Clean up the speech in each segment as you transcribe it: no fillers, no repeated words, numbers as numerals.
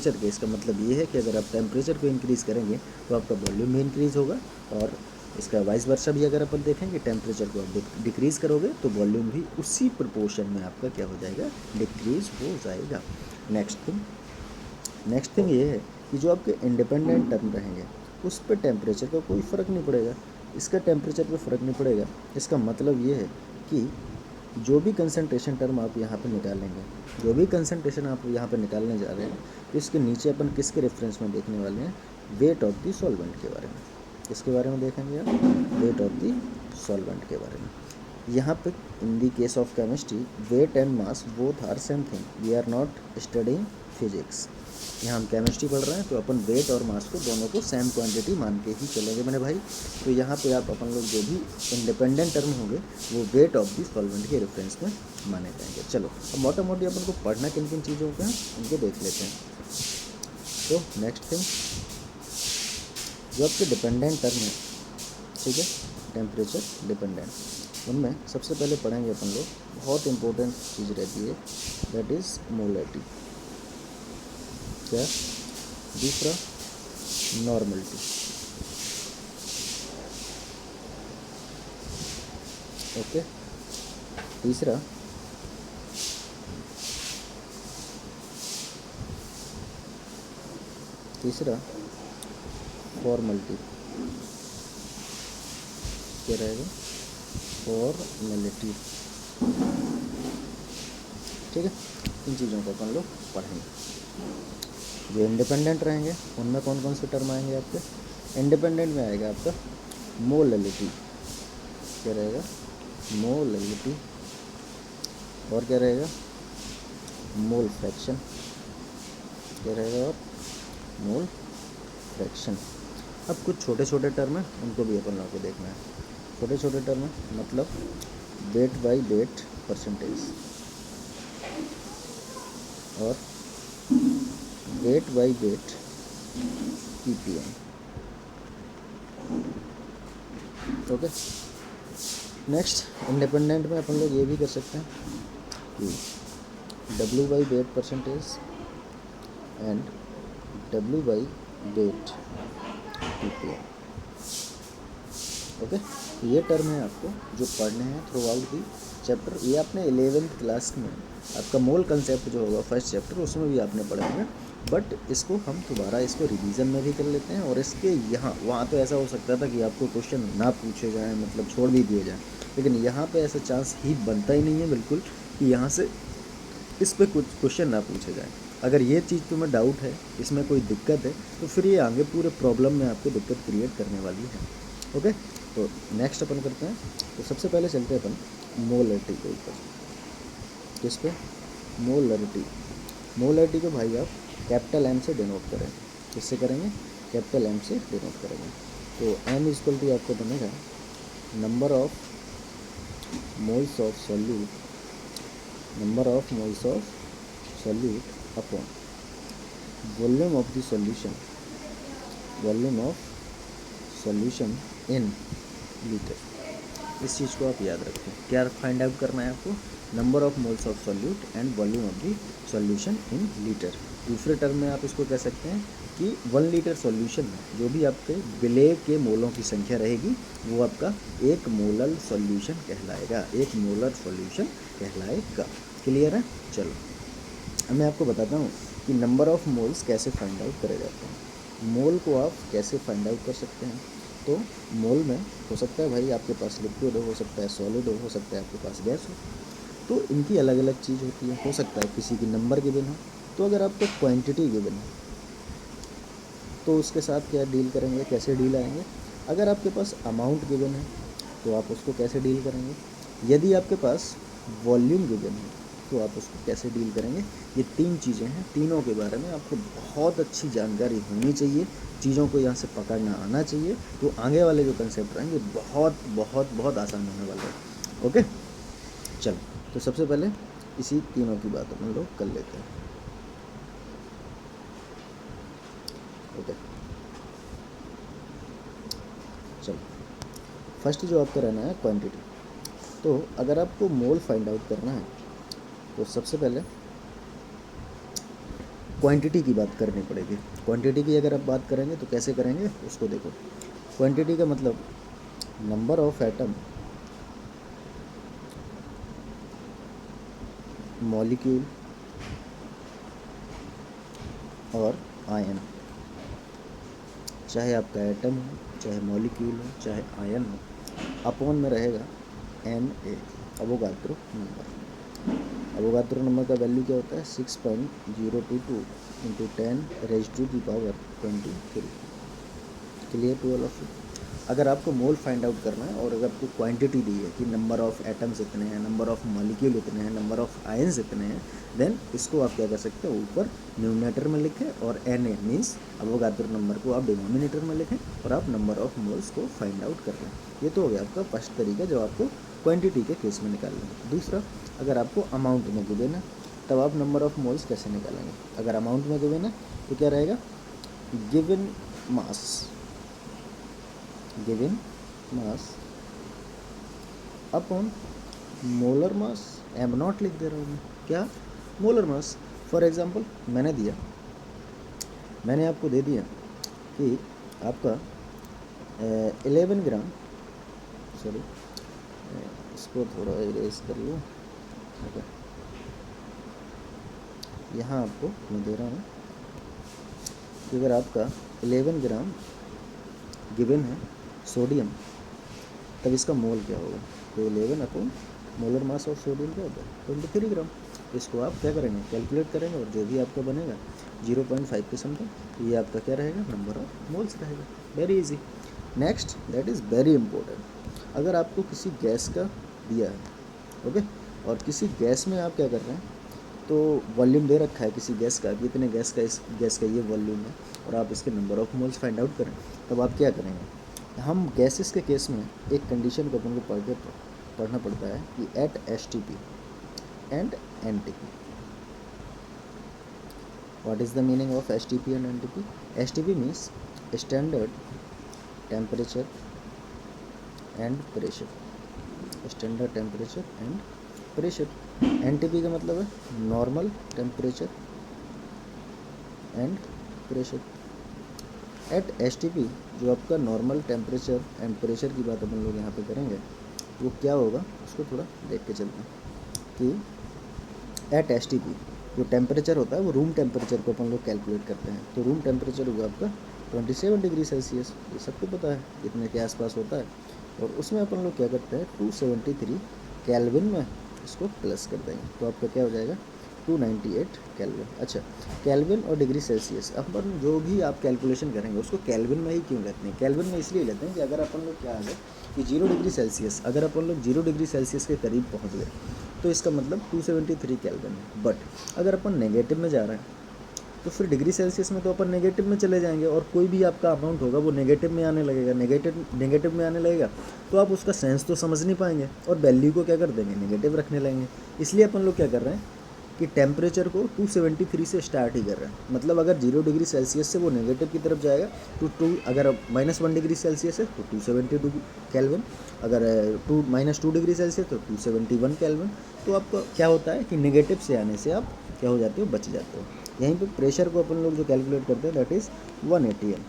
Temperature के, इसका मतलब ये है कि अगर आप टेम्परेचर को इंक्रीज़ करेंगे तो आपका वॉल्यूम भी इंक्रीज़ होगा, और इसका वाइस वर्सा भी अगर अपन देखेंगे, टेम्परेचर को आप डिक्रीज़ करोगे तो वॉल्यूम भी उसी प्रोपोर्शन में आपका क्या हो जाएगा, डिक्रीज़ हो जाएगा। नेक्स्ट थिंग ये है कि जो आपके इंडिपेंडेंट टर्म रहेंगे उस पर टेम्परेचर का कोई फ़र्क नहीं पड़ेगा, इसका टेम्परेचर पे फ़र्क नहीं पड़ेगा। इसका मतलब ये है कि जो भी कंसंट्रेशन टर्म आप यहाँ पे निकालेंगे, जो भी कंसंट्रेशन आप यहाँ पे निकालने जा रहे हैं, तो इसके नीचे अपन किसके रेफरेंस में देखने वाले हैं, वेट ऑफ द सॉल्वेंट के बारे में। किसके बारे में देखेंगे आप, वेट ऑफ द सॉल्वेंट के बारे में। यहाँ पे in the case of chemistry weight and mass both are same thing, we are not studying physics. यहाँ हम केमिस्ट्री पढ़ रहे हैं तो अपन वेट और मास को दोनों को सेम क्वांटिटी मान के ही चलेंगे मेरे भाई। तो यहाँ पे आप अपन लोग जो भी इंडिपेंडेंट टर्म होंगे वो वेट ऑफ दी सॉल्वेंट के रेफरेंस में माने जाएंगे। चलो अब मोटा मोटी अपन को पढ़ना किन किन चीज़ों का है उनको देख लेते हैं। तो नेक्स्ट थिंग, जो आपके डिपेंडेंट टर्म है, ठीक है, टेम्परेचर डिपेंडेंट, उनमें सबसे पहले पढ़ेंगे अपन लोग, बहुत इंपॉर्टेंट चीज़ रहती है, दैट इज़ मोलरिटी। क्या? दूसरा नॉर्मलिटी, ओके। तीसरा फॉर्मलिटी, क्या रहेगा, फॉर्मेलिटी, ठीक है। इन चीज़ों को अपन लोग पढ़ेंगे। जो इंडिपेंडेंट रहेंगे उनमें कौन कौन से टर्म आएंगे आपके, इंडिपेंडेंट में आएगा आपका मोललिटी, क्या रहेगा, मोललिटी, और क्या रहेगा, मोल फ्रैक्शन, क्या रहेगा, और मोल फ्रैक्शन। अब कुछ छोटे छोटे टर्म हैं उनको भी अपन लोगों को देखना है। छोटे छोटे टर्म है मतलब वेट बाई वेट परसेंटेज, और weight by wait ppm, okay. Next independent में अपन लोग ये भी कर सकते हैं कि W by wait percentage and W by wait ppm, okay. ये टर्म है आपको जो पढ़ने हैं थ्रू आउट दी चैप्टर। ये आपने 11th क्लास में आपका मोल कंसेप्ट जो होगा फर्स्ट चैप्टर उसमें भी आपने पढ़ा होगा, बट इसको हम दोबारा इसको रिवीजन में भी कर लेते हैं। और इसके यहाँ वहाँ तो ऐसा हो सकता था कि आपको क्वेश्चन ना पूछे जाएँ, मतलब छोड़ भी दिए जाएँ, लेकिन यहाँ पे ऐसा चांस ही बनता ही नहीं है बिल्कुल कि यहाँ से इस पर कुछ क्वेश्चन ना पूछे जाएँ। अगर ये चीज़ तुम्हें डाउट है, इसमें कोई दिक्कत है, तो फिर ये आगे पूरे प्रॉब्लम में आपको दिक्कत क्रिएट करने वाली है, ओके। तो नेक्स्ट अपन करते हैं। तो सबसे पहले चलते हैं अपन मोलरिटी के ऊपर। किस पे, मोलरिटी। मोलरिटी को भाई आप कैपिटल M से डिनोट करें। किससे करेंगे, कैपिटल M से डिनोट करेंगे। तो M इक्वल टू आपको बनेगा number of moles of solute, number of moles of solute upon volume of the solution, volume of solution in litre. इस चीज़ को आप याद रखें। क्या फाइंड आउट करना है आपको, number of moles of solute and volume of the solution in litre. दूसरे टर्म में आप इसको कह सकते हैं कि 1 लीटर सॉल्यूशन में जो भी आपके विलेय के मोलों की संख्या रहेगी वो आपका एक मोलर सॉल्यूशन कहलाएगा, एक मोलर सॉल्यूशन कहलाएगा। क्लियर है? चलो अब मैं आपको बताता हूँ कि नंबर ऑफ मोल्स कैसे फाइंड आउट करे जाते हैं। मोल को आप कैसे फाइंड आउट कर सकते हैं, तो मोल में हो सकता है भाई आपके पास लिक्विड हो सकता है सॉलिड हो सकता है आपके पास गैस हो, तो इनकी अलग अलग चीज़ होती है। हो सकता है किसी की नंबर गिवन हो, तो अगर आपको क्वांटिटी गिवन है तो उसके साथ क्या डील करेंगे, कैसे डील आएंगे। अगर आपके पास अमाउंट गिवन है तो आप उसको कैसे डील करेंगे। यदि आपके पास वॉल्यूम गिवन है तो आप उसको कैसे डील करेंगे। ये 3 चीज़ें हैं, तीनों के बारे में आपको बहुत अच्छी जानकारी होनी चाहिए, चीज़ों को यहाँ से पकड़ना आना चाहिए, तो आगे वाले जो कंसेप्ट रहेंगे बहुत बहुत बहुत आसान होने वाले हैं, ओके। चलो तो सबसे पहले इसी तीनों की बात हम लोग कर लेते हैं, ओके। चलो फर्स्ट जो आपका रहना है क्वांटिटी। तो अगर आपको मोल फाइंड आउट करना है तो सबसे पहले क्वांटिटी की बात करनी पड़ेगी। क्वांटिटी की अगर आप बात करेंगे तो कैसे करेंगे उसको देखो। क्वांटिटी का मतलब नंबर ऑफ एटम, मॉलिक्यूल और आयन, चाहे आपका एटम हो, चाहे मॉलिक्यूल हो, चाहे आयन हो, अपॉन में रहेगा Na, Avogadro number. Avogadro number का वैल्यू क्या होता है 6.022 into 10⁻⁻23। Clear to all of you. अगर आपको मोल फाइंड आउट करना है और अगर आपको क्वांटिटी दी है कि नंबर ऑफ एटम्स इतने हैं, नंबर ऑफ मॉलिक्यूल इतने हैं, नंबर ऑफ आयंस इतने हैं, देन इसको आप क्या कर सकते हो, ऊपर न्यूमिनेटर में लिखें और Na मीन्स अवोगाद्रो नंबर को आप डिनोमिनेटर में लिखें और आप नंबर ऑफ मोल्स को फाइंड आउट कर लें। ये तो हो गया आपका फर्स्ट तरीका जो आपको क्वांटिटी के केस में निकालना है। दूसरा, अगर आपको अमाउंट में गिवन है तब आप नंबर ऑफ मोल्स कैसे निकालेंगे। अगर अमाउंट में गिवन है तो क्या रहेगा, given mass, given mass upon molar mass, am not लिख दे रहा हूँ मैं, क्या मोलर मास। फॉर एग्जांपल मैंने आपको दे दिया कि आपका 11 ग्राम, सॉरी इसको थोड़ा इरेज कर लूँ, ओके, यहाँ आपको मैं दे रहा हूँ कि अगर आपका 11 ग्राम गिवन है सोडियम, तब इसका मोल क्या होगा, तो 11 upon molar mass of sodium क्या होता है 23 ग्राम। इसको आप क्या करेंगे, कैलकुलेट करेंगे और जो भी आपका बनेगा 0.5 के समथिंग, तो ये आपका क्या रहेगा, नंबर ऑफ मोल्स रहेगा। Very easy. Next, that is very important, अगर आपको किसी गैस का दिया है, ओके, और किसी गैस में आप क्या कर रहे हैं, तो वॉल्यूम दे रखा है किसी गैस का कि इतने गैस का, इस गैस का ये वॉल्यूम है और आप इसके number of moles find out करें, तब आप क्या करेंगे। हम गैसेस के केस में एक कंडीशन को अपन को पढ़ना पड़ता है कि at STP and NTP। What is the meaning of STP and NTP? STP means standard temperature and pressure, standard temperature and pressure. NTP का मतलब है normal temperature and pressure. At STP जो आपका नॉर्मल टेम्परेचर एंड प्रेशर की बात अपन लोग यहाँ पे करेंगे, वो क्या होगा उसको थोड़ा देख के चलते हैं कि एट STP जो टेम्परेचर होता है वो रूम टेम्परेचर को अपन लोग कैलकुलेट करते हैं, तो रूम टेम्परेचर होगा आपका 27 डिग्री सेल्सियस, ये सबको पता है इतने के आसपास होता है, और उसमें अपन लोग क्या करते हैं 273 केल्विन में इसको प्लस कर देंगे, तो आपका क्या हो जाएगा 298 केल्विन। अच्छा, केल्विन और डिग्री सेल्सियस अपन जो भी आप कैलकुलेशन करेंगे उसको केल्विन में ही क्यों लेते हैं, केल्विन में इसलिए लेते हैं कि अगर अपन लोग क्या है कि 0 डिग्री सेल्सियस, अगर अपन लोग 0 डिग्री सेल्सियस के करीब पहुंच गए तो इसका मतलब 273 केल्विन है। बट अगर अपन नेगेटिव में जा रहे हैं तो फिर डिग्री सेल्सियस में तो अपन नेगेटिव में चले जाएंगे और कोई भी आपका अमाउंट होगा वो नेगेटिव में आने लगेगा, नेगेटिव में आने लगेगा तो आप उसका सेंस तो समझ नहीं पाएंगे और वैल्यू को क्या कर देंगे, नेगेटिव रखने लगेंगे। इसलिए अपन लोग क्या कर रहे हैं कि टेम्परेचर को 273 से स्टार्ट ही कर रहे हैं, मतलब अगर 0 डिग्री सेल्सियस से वो नेगेटिव की तरफ जाएगा तो अगर -1 डिग्री सेल्सियस है तो 272 केल्विन, अगर -2 डिग्री सेल्सियस तो 271 केल्विन। तो आपका क्या होता है कि नेगेटिव से आने से आप क्या हो जाते हो, बच जाते हो। यहीं पे प्रेशर को अपन लोग जो कैलकुलेट करते हैं दैट इज़ 1 ATM।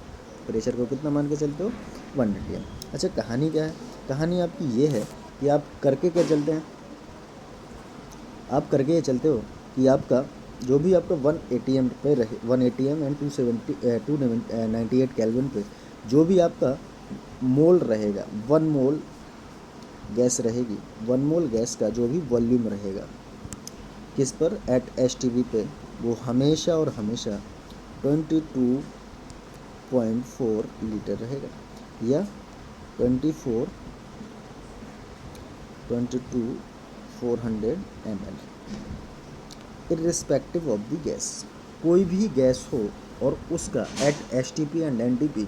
प्रेशर को कितना मान के चलते हो, 1 ATM। अच्छा, कहानी क्या है, कहानी आपकी ये है कि आप करके क्या चलते हैं, आप करके ये चलते हो कि आपका जो भी आपका 1 ATM पे रहे, 1 ATM एंड 298 केल्विन पे जो भी आपका मोल रहेगा, 1 मोल गैस रहेगी, 1 मोल गैस का जो भी वॉल्यूम रहेगा किस पर, एट STP पे, वो हमेशा और हमेशा 22.4 लीटर रहेगा या 22,400 ml irrespective of the gas. कोई भी गैस हो और उसका एट STP एंड NTP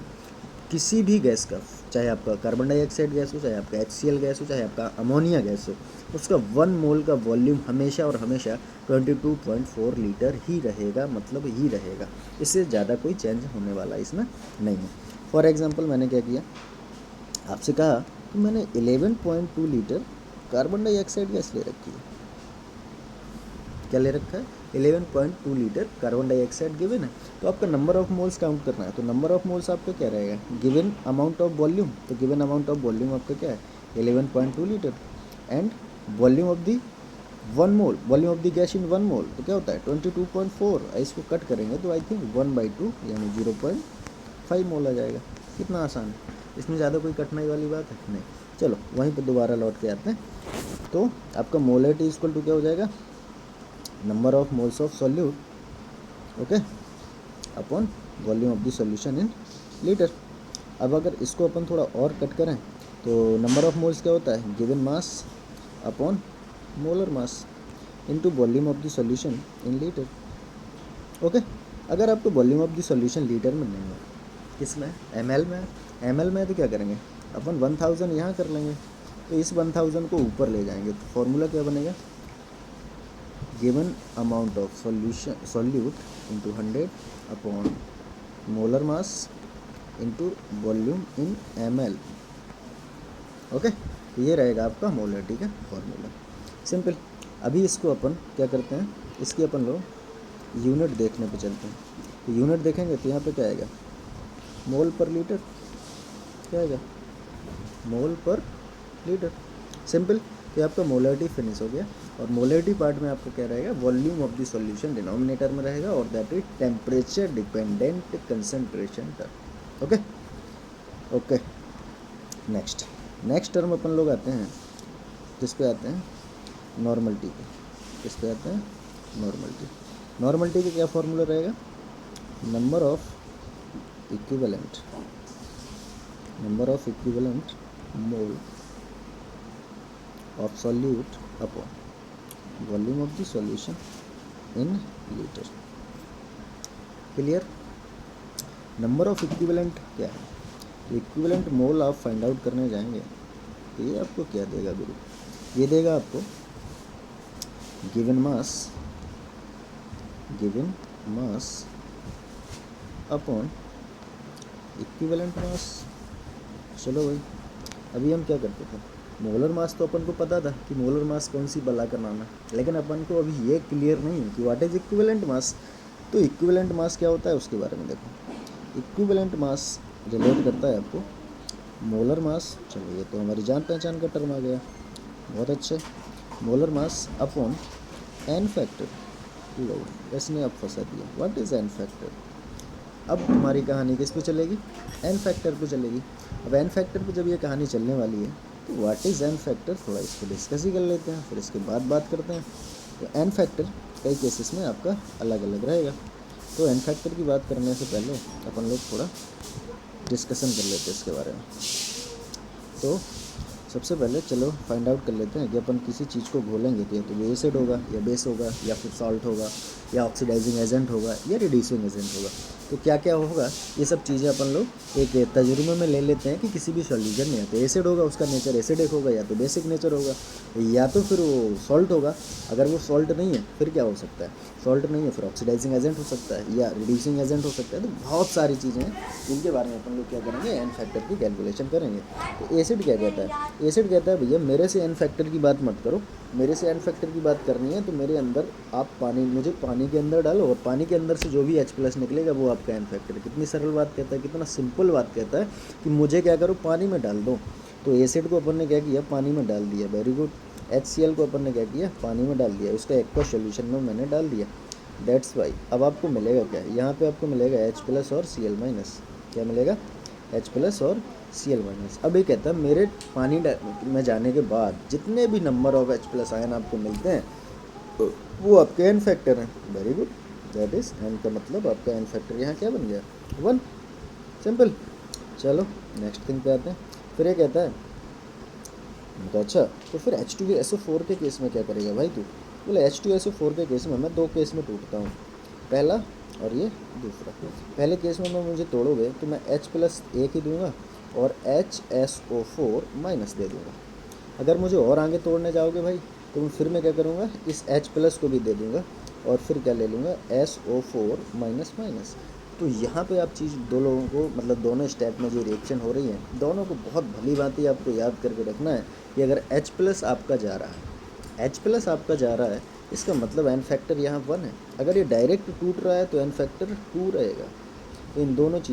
किसी भी गैस का, चाहे आपका कार्बन डाइऑक्साइड गैस हो, चाहे आपका HCl गैस हो, चाहे आपका अमोनिया गैस हो, उसका 1 मोल का वॉल्यूम हमेशा और हमेशा 22.4 लीटर ही रहेगा, मतलब ही रहेगा, इससे ज़्यादा कोई चेंज होने वाला इसमें नहीं है। फॉर एग्जांपल मैंने क्या किया, आपसे कहा कि मैंने 11.2 लीटर कार्बन डाइऑक्साइड गैस ले रखी है, क्या ले रखा है 11.2 लीटर कार्बन डाइऑक्साइड गिवन है। तो आपका नंबर ऑफ मोल्स काउंट करना है, तो नंबर ऑफ मोल्स आपका क्या रहेगा, गिवन अमाउंट ऑफ वॉल्यूम, तो गिवन अमाउंट ऑफ वॉल्यूम आपका क्या है 11.2 litre, and volume of the 1 mole, volume of the gas in 1 मोल तो क्या होता है 22.4, इसको कट करेंगे तो आई थिंक 1/2 यानी 0.5 मोल आ जाएगा। कितना आसान है, इसमें ज़्यादा कोई कठिनाई वाली बात है नहीं। चलो वहीं पर दोबारा लौट के आते हैं। तो आपका मोलरिटी इक्वल टू क्या हो जाएगा, number of moles of solute okay upon volume of the solution in litre. अब अगर इसको अपन थोड़ा और कट करें तो नंबर ऑफ मोल्स क्या होता है, given mass upon molar mass into volume of the solution in litre. Okay, अगर आपको volume of the solution litre में नहीं है, किस में, ml में, ml में तो क्या करेंगे अपन 1000 यहाँ कर लेंगे, तो इस 1000 को ऊपर ले जाएंगे तो फॉर्मूला क्या बनेगा, given amount of solution solute into 100 upon molar mass into volume in ml। Okay, तो ये रहेगा आपका मोलरिटी का फॉर्मूला, सिंपल। अभी इसको अपन क्या करते हैं, इसकी अपन लोग यूनिट देखने पे चलते हैं। तो यूनिट देखेंगे तो यहाँ पे क्या आएगा, मोल पर लीटर, क्या आएगा मोल पर लीटर, सिंपल। तो आपका मोलरिटी फिनिश हो गया। और मोलरिटी पार्ट में आपको क्या रहेगा, volume of the solution denominator में रहेगा, और that is temperature dependent concentration term. Okay okay, next term अपन लोग आते हैं, किस पे आते हैं, नॉर्मलिटी पे। किस पे आते हैं, नॉर्मलिटी। नॉर्मलिटी का क्या फॉर्मूला रहेगा, number of equivalent mole of solute upon volume of the solution in litre. Clear. Number of equivalent क्या है, तो इक्विवेलेंट मोल आप फाइंड आउट करने जाएंगे तो ये आपको क्या देगा गुरु, ये देगा आपको given mass upon equivalent mass. चलो भाई, अभी हम क्या करते थे, मोलर मास तो अपन को पता था कि मोलर मास कौन सी बला का नाम है, लेकिन अपन को अभी ये क्लियर नहीं है कि व्हाट इज इक्विवेलेंट मास। तो इक्विवेलेंट मास क्या होता है उसके बारे में देखो। इक्विवेलेंट मास रिलेट करता है आपको मोलर मास, चलो ये तो हमारी जान पहचान का टर्म आ गया, बहुत अच्छे। Molar mass upon n factor, लो इसने अब फंसा दिया, व्हाट इज़ एन फैक्टर। अब हमारी कहानी किस पे चलेगी, एन फैक्टर पे चलेगी। अब एन फैक्टर पे जब ये कहानी चलने वाली है तो व्हाट इज़ एन फैक्टर थोड़ा इसको डिस्कस ही कर लेते हैं, फिर इसके बाद बात करते हैं। तो एन फैक्टर कई केसेस में आपका अलग अलग रहेगा। तो एन फैक्टर की बात करने से पहले अपन लोग थोड़ा डिस्कशन कर लेते हैं इसके बारे में। तो सबसे पहले चलो फाइंड आउट कर लेते हैं कि अपन किसी चीज़ को घोलेंगे तो या तो एसिड होगा या बेस होगा या फिर सॉल्ट होगा या ऑक्सीडाइजिंग एजेंट होगा या रिड्यूसिंग एजेंट होगा। तो क्या क्या होगा ये सब चीज़ें अपन लोग एक तजुर्बे में ले लेते हैं कि किसी भी सॉल्यूशन में या तो एसिड होगा, उसका नेचर एसिडिक होगा, या तो बेसिक नेचर होगा, या तो फिर वो सॉल्ट होगा। अगर वो सॉल्ट नहीं है फिर क्या हो सकता है, सॉल्ट नहीं है फिर ऑक्सीडाइजिंग एजेंट हो सकता है या रिड्यूसिंग एजेंट हो सकता है। तो बहुत सारी चीज़ें हैं जिनके बारे में अपन लोग क्या करेंगे, एन फैक्टर की कैलकुलेशन करेंगे। तो एसिड क्या कहता है, एसिड कहता है भैया मेरे से एन फैक्टर की बात मत करो, मेरे से एन फैक्टर की बात करनी है तो मेरे अंदर आप पानी, मुझे पानी के अंदर डालो और पानी के अंदर से जो भी H+ निकलेगा वो आपका एन फैक्टर है। कितनी सरल बात कहता है, कितना सिंपल बात कहता है कि मुझे क्या करो, पानी में डाल दो। तो एसिड को अपन ने क्या किया, पानी में डाल दिया, वेरी गुड। HCl को अपन ने क्या किया, पानी में डाल दिया, उसका एक्वा सॉल्यूशन में मैंने डाल दिया, दैट्स वाई। अब आपको मिलेगा क्या, यहाँ पे आपको मिलेगा H+ और Cl-। क्या मिलेगा, H+ और Cl-। अब ये कहता है मेरे पानी में जाने के बाद जितने भी नंबर ऑफ H+ आयन आपको मिलते हैं वो आपके एन फैक्टर हैं, very good. That is an का मतलब आपका एन फैक्टर यहाँ क्या बन गया, 1, सिंपल। चलो नेक्स्ट थिंग पे आते हैं। फिर ये कहता है तो अच्छा तो फिर H2SO4 के केस में क्या करेगा भाई तू, बोले H2SO4 के केस में मैं 2 केस में टूटता हूँ, पहला और ये दूसरा। पहले केस में मैं मुझे तोड़ोगे तो मैं H+ एक ही दूंगा और HSO4- दे दूंगा। अगर मुझे और आगे तोड़ने जाओगे भाई तो फिर मैं क्या करूँगा, इस H+ को भी दे दूंगा और फिर क्या ले लूँगा, SO4-। तो यहाँ पे आप चीज़ दो लोगों को, मतलब दोनों स्टेप में जो रिएक्शन हो रही है दोनों को बहुत भली भांति आपको याद करके रखना है कि अगर H+ आपका जा रहा है, H+ आपका जा रहा है इसका मतलब एन फैक्टर यहाँ 1 है। अगर ये डायरेक्ट टूट रहा है तो एन फैक्टर 2 रहेगा। तो इन दोनों चीज़ों